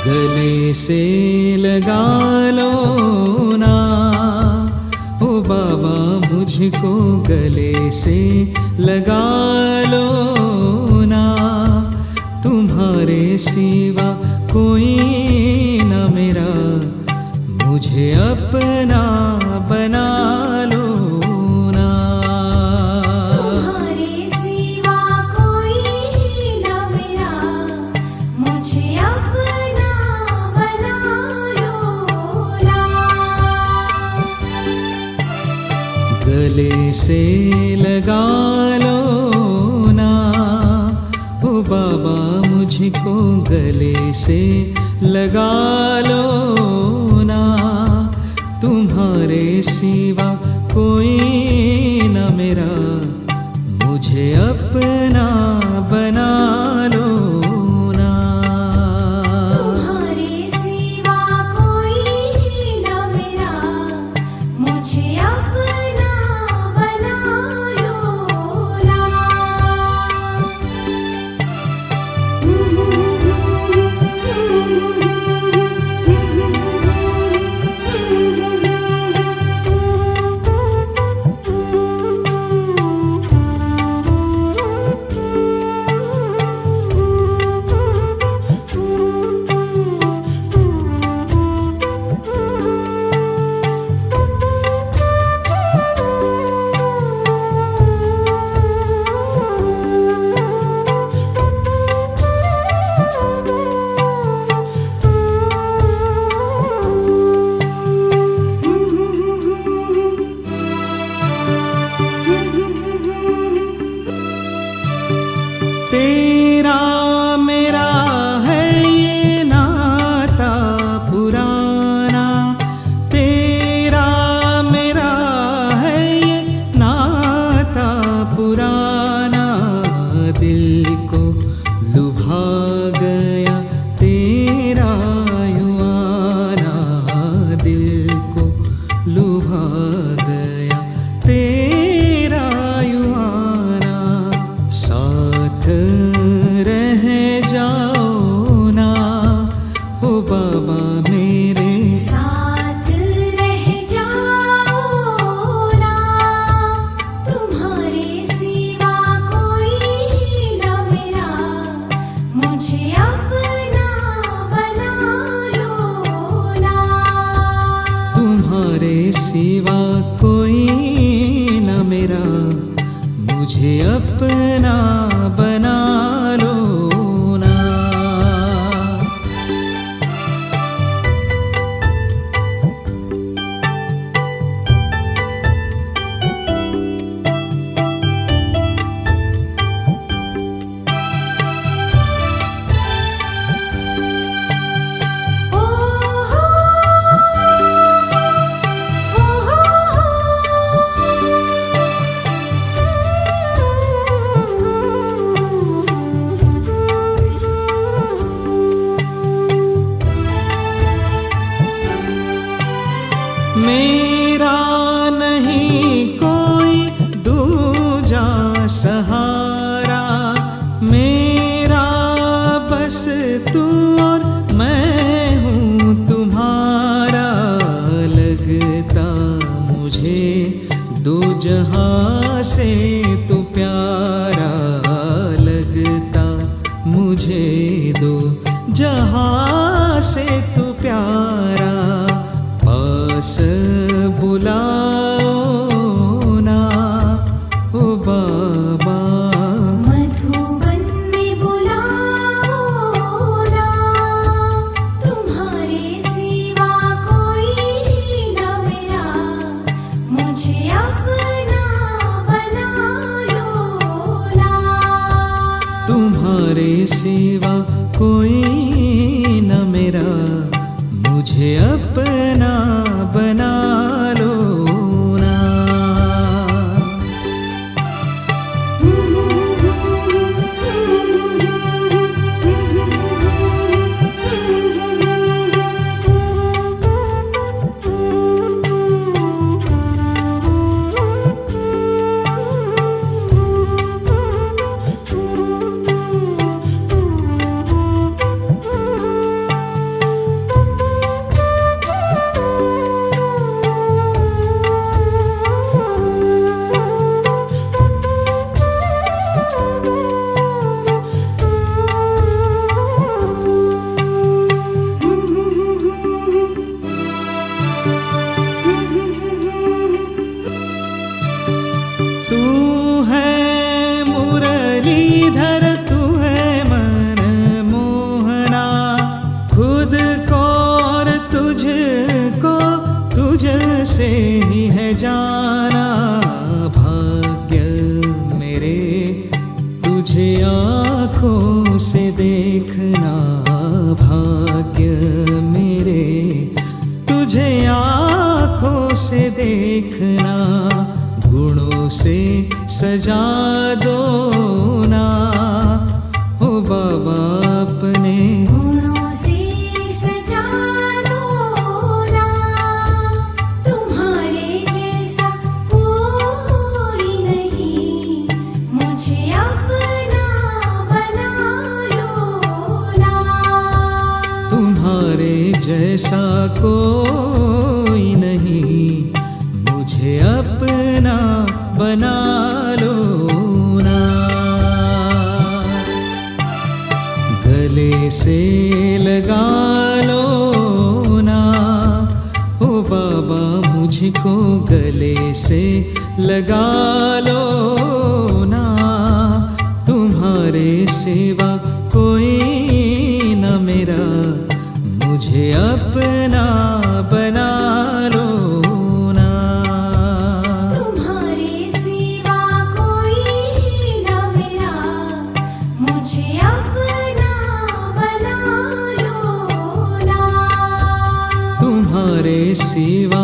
गले से लगा लो ना ओ बाबा, मुझको गले से लगा लो ना। तुम्हारे सिवा कोई न मेरा, मुझे अपना बना लो ना। तुम्हारे सिवा कोई न मेरा, मुझे अपना बना लो ना। गले से लगा लो ना ओ बाबा, मुझको गले से लगा लो ना। तुम्हारे सिवा कोई न मेरा, मुझे अपना बना लो ना। तुम्हारे सिवा कोई न मेरा, मुझे अपना बना लो ना। तेरा मेरा है ये नाता पुराना, तेरा मेरा है ये नाता पुराना। दिल को लुभा गया तेरा यूं आना, दिल को लुभा गया तेरा यूं आना। साथ रह जाओ ना ओ बाबा मेरे, साथ रह जाओ ना। तुम्हारे सिवा कोई न मेरा, मुझे अपना बना लो ना। तुम्हारे सिवा कोई न मेरा, मुझे अपना बना लो ना। ओ हो मेरा नहीं कोई दूजा सहारा, मेरा बस तू और मैं हूँ तुम्हारा। लगता मुझे दो जहां से तू प्यारा, लगता मुझे दो जहां से तू प्यारा। पास बुलाओ ना ओ बाबा, मधुबन में बुलाओ ना। तुम्हारे सिवा कोई न मेरा, मुझे अपना बना लो ना। तुम्हारे सिवा कोई न मेरा, मुझे अपना बना लो ना। आँखों से देखना भाग्य मेरे, तुझे आँखों से देखना गुणों से सजा दो ना। ओ बाबा अपने गुणों से सजा दो ना, तुम्हारे जैसा कोई नहीं, मुझे अपना बना लो ना। तुम्हारे जैसा कोई नहीं, मुझे अपना बना लो ना। गले से लगा लो ना, ओ बाबा मुझको गले से लगा लो ना। तुम्हारे सिवा कोई न मेरा, मुझे अपना बना लो ना। तुम्हारे सिवा कोई न मेरा, मुझे अपना बना लो ना। तुम्हारे सिवा